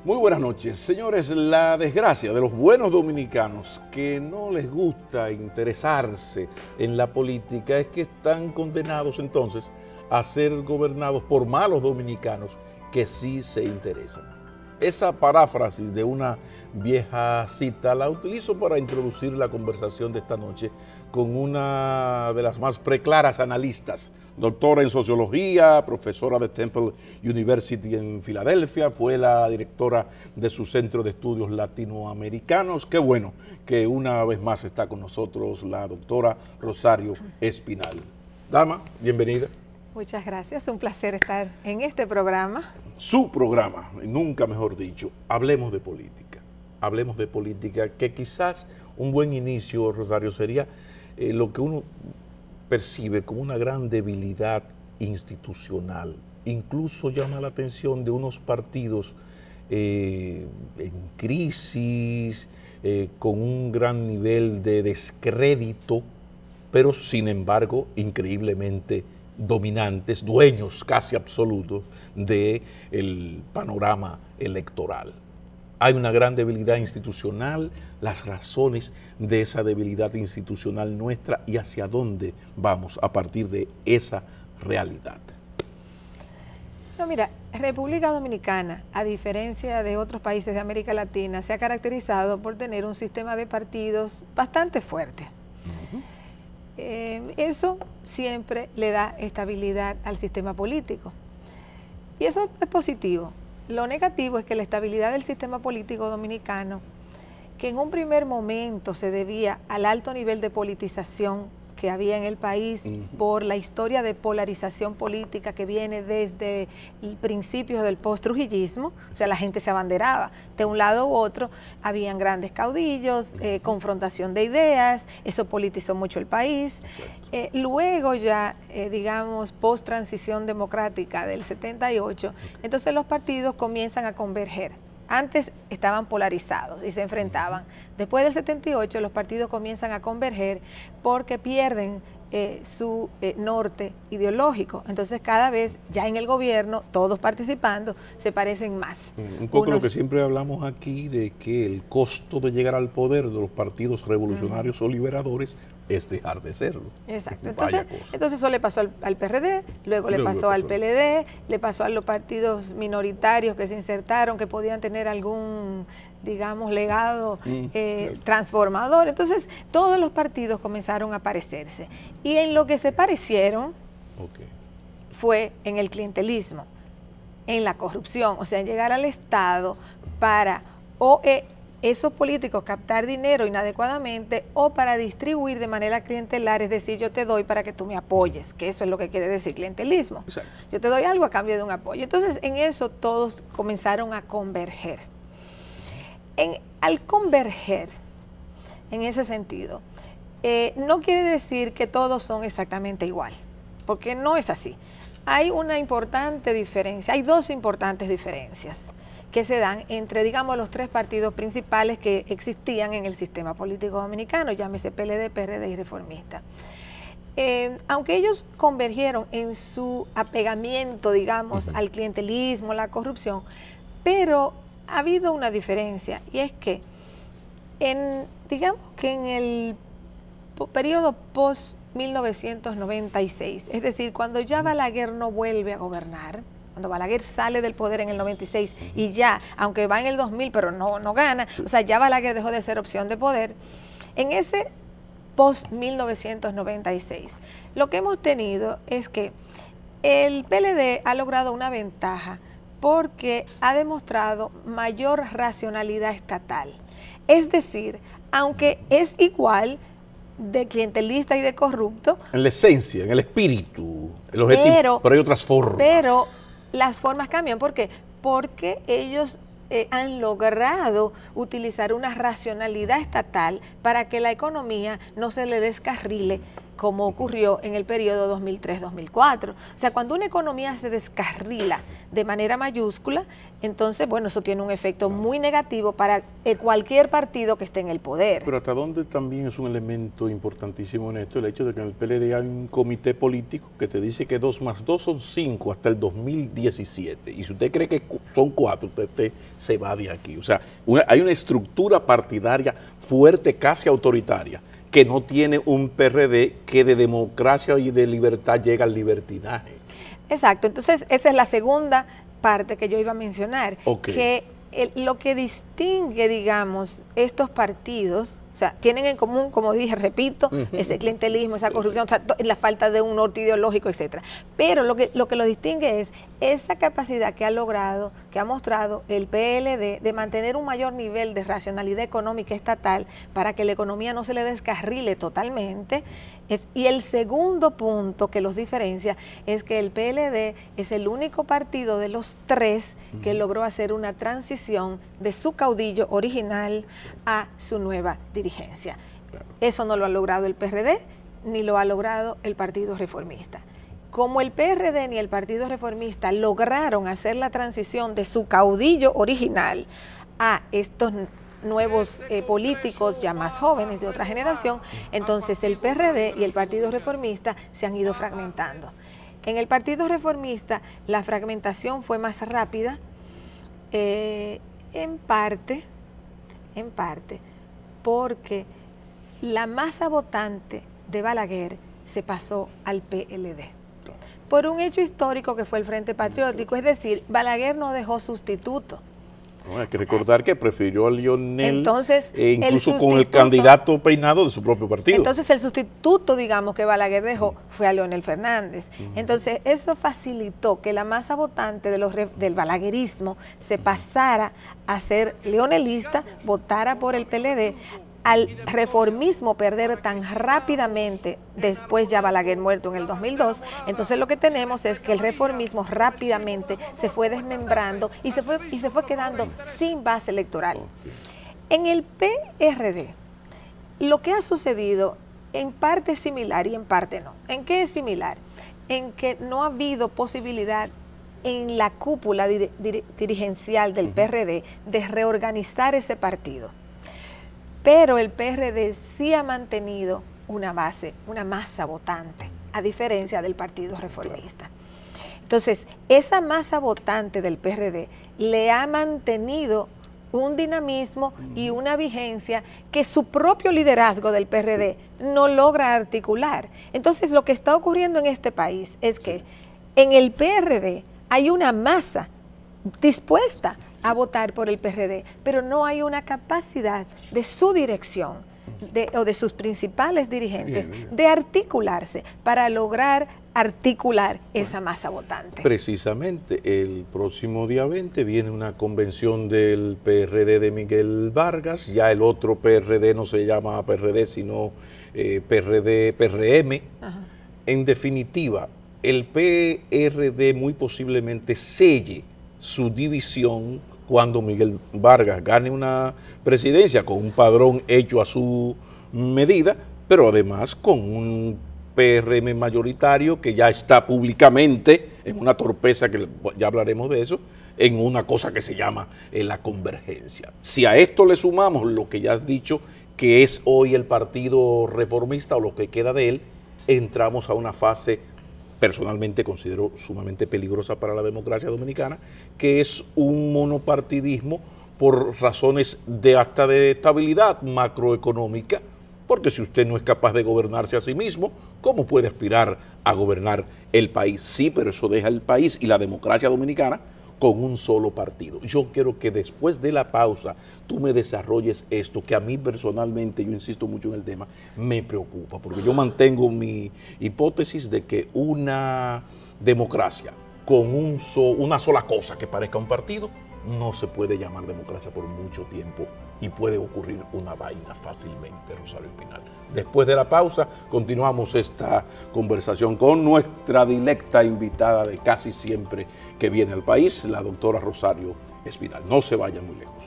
Muy buenas noches, señores. La desgracia de los buenos dominicanos que no les gusta interesarse en la política es que están condenados entonces a ser gobernados por malos dominicanos que sí se interesan. Esa paráfrasis de una vieja cita la utilizo para introducir la conversación de esta noche con una de las más preclaras analistas, doctora en sociología, profesora de Temple University en Filadelfia, fue la directora de su Centro de Estudios Latinoamericanos. Qué bueno que una vez más está con nosotros la doctora Rosario Espinal. Dama, bienvenida. Muchas gracias, un placer estar en este programa. Su programa, nunca mejor dicho, hablemos de política, que quizás un buen inicio, Rosario, sería lo que uno percibe como una gran debilidad institucional. Incluso llama la atención de unos partidos en crisis, con un gran nivel de descrédito, pero sin embargo increíblemente dominantes, dueños casi absolutos del panorama electoral. Hay una gran debilidad institucional, las razones de esa debilidad institucional nuestra y hacia dónde vamos a partir de esa realidad. No, mira, República Dominicana, a diferencia de otros países de América Latina, se ha caracterizado por tener un sistema de partidos bastante fuerte. Eso siempre le da estabilidad al sistema político. Y eso es positivo. Lo negativo es que la estabilidad del sistema político dominicano, que en un primer momento se debía al alto nivel de politización que había en el país por la historia de polarización política que viene desde el principio del post-trujillismo, o sea, la gente se abanderaba de un lado u otro, habían grandes caudillos, confrontación de ideas, eso politizó mucho el país. Luego ya, digamos, post-transición democrática del 78, entonces los partidos comienzan a converger. Antes estaban polarizados y se enfrentaban. Después del 78 los partidos comienzan a converger porque pierden su norte ideológico. Entonces cada vez ya en el gobierno, todos participando, se parecen más. Un poco lo que siempre hablamos aquí de que el costo de llegar al poder de los partidos revolucionarios o liberadores es dejar de serlo. Exacto. Entonces eso le pasó al PRD, luego le pasó al PLD, le pasó a los partidos minoritarios que se insertaron, que podían tener algún, digamos, legado transformador. Entonces todos los partidos comenzaron a parecerse. Y en lo que se parecieron fue en el clientelismo, en la corrupción, o sea, en llegar al Estado para esos políticos captar dinero inadecuadamente o para distribuir de manera clientelar, es decir, yo te doy para que tú me apoyes, que eso es lo que quiere decir clientelismo. Exacto. Yo te doy algo a cambio de un apoyo. Entonces, en eso todos comenzaron a converger. Al converger, en ese sentido, no quiere decir que todos son exactamente igual, porque no es así. Hay una importante diferencia, hay dos importantes diferencias que se dan entre, digamos, los tres partidos principales que existían en el sistema político dominicano, llámese PLD, PRD y Reformista. Aunque ellos convergieron en su apegamiento, digamos, al clientelismo, la corrupción, pero ha habido una diferencia, y es que, digamos que en el periodo post-1996, es decir, cuando ya Balaguer no vuelve a gobernar, cuando Balaguer sale del poder en el 96 y ya, aunque va en el 2000, pero no gana, o sea, ya Balaguer dejó de ser opción de poder, en ese post-1996, lo que hemos tenido es que el PLD ha logrado una ventaja porque ha demostrado mayor racionalidad estatal. Es decir, aunque es igual de clientelista y de corrupto. En la esencia, en el espíritu, el objetivo, pero hay otras formas. Pero las formas cambian. ¿Por qué? Porque ellos han logrado utilizar una racionalidad estatal para que la economía no se le descarrile como ocurrió en el periodo 2003-2004. O sea, cuando una economía se descarrila de manera mayúscula, entonces, bueno, eso tiene un efecto muy negativo para cualquier partido que esté en el poder. Pero hasta dónde también es un elemento importantísimo en esto, el hecho de que en el PLD hay un comité político que te dice que 2 más 2 son 5 hasta el 2017. Y si usted cree que son 4, usted se va de aquí. O sea, hay una estructura partidaria fuerte, casi autoritaria, que no tiene un PRD que de democracia y de libertad llega al libertinaje. Exacto, entonces esa es la segunda parte que yo iba a mencionar, que lo que distingue, digamos, estos partidos, o sea, tienen en común, como dije, repito, ese clientelismo, esa corrupción, o sea, la falta de un norte ideológico, etcétera. Pero lo que lo distingue es esa capacidad que ha logrado, que ha mostrado el PLD de mantener un mayor nivel de racionalidad económica estatal para que la economía no se le descarrile totalmente. Y el segundo punto que los diferencia es que el PLD es el único partido de los 3 que logró hacer una transición de su caudillo original a su nueva dirigencia. Claro. Eso no lo ha logrado el PRD, ni lo ha logrado el Partido Reformista. Como el PRD ni el Partido Reformista lograron hacer la transición de su caudillo original a estos nuevos políticos ya más jóvenes de otra generación, entonces el PRD y el Partido Reformista se han ido fragmentando. En el Partido Reformista la fragmentación fue más rápida, en parte, porque la masa votante de Balaguer se pasó al PLD. Por un hecho histórico que fue el Frente Patriótico, es decir, Balaguer no dejó sustituto. No, hay que recordar que prefirió a Lionel, entonces, incluso con el candidato peinado de su propio partido. Entonces el sustituto, digamos, que Balaguer dejó fue a Leonel Fernández. Entonces eso facilitó que la masa votante del balaguerismo se pasara a ser leonelista, votara por el PLD, al reformismo perder tan rápidamente, después ya Balaguer muerto en el 2002, entonces lo que tenemos es que el reformismo rápidamente se fue desmembrando y se fue quedando sin base electoral. En el PRD, lo que ha sucedido en parte es similar y en parte no. ¿En qué es similar? En que no ha habido posibilidad en la cúpula dirigencial del PRD de reorganizar ese partido. Pero el PRD sí ha mantenido una base, una masa votante, a diferencia del Partido Reformista. Entonces, esa masa votante del PRD le ha mantenido un dinamismo y una vigencia que su propio liderazgo del PRD no logra articular. Entonces, lo que está ocurriendo en este país es que en el PRD hay una masa dispuesta a votar por el PRD, pero no hay una capacidad de su dirección o de sus principales dirigentes de articularse para lograr articular esa masa votante. Precisamente, el próximo día 20 viene una convención del PRD de Miguel Vargas, ya el otro PRD no se llama PRD, sino PRM. En definitiva, el PRD muy posiblemente selle su división cuando Miguel Vargas gane una presidencia con un padrón hecho a su medida, pero además con un PRM mayoritario que ya está públicamente en una torpeza, que ya hablaremos de eso, en una cosa que se llama la convergencia. Si a esto le sumamos lo que ya has dicho, que es hoy el Partido Reformista o lo que queda de él, entramos a una fase personalmente considero sumamente peligrosa para la democracia dominicana, que es un monopartidismo por razones hasta de estabilidad macroeconómica, porque si usted no es capaz de gobernarse a sí mismo, ¿cómo puede aspirar a gobernar el país? Sí, pero eso deja el país y la democracia dominicana con un solo partido. Yo quiero que después de la pausa tú me desarrolles esto, que a mí personalmente, yo insisto mucho en el tema, me preocupa, porque yo mantengo mi hipótesis de que una democracia con una sola cosa que parezca un partido, no se puede llamar democracia por mucho tiempo y puede ocurrir una vaina fácilmente, Rosario Espinal. Después de la pausa, continuamos esta conversación con nuestra directa invitada de casi siempre que viene al país, la doctora Rosario Espinal. No se vaya muy lejos.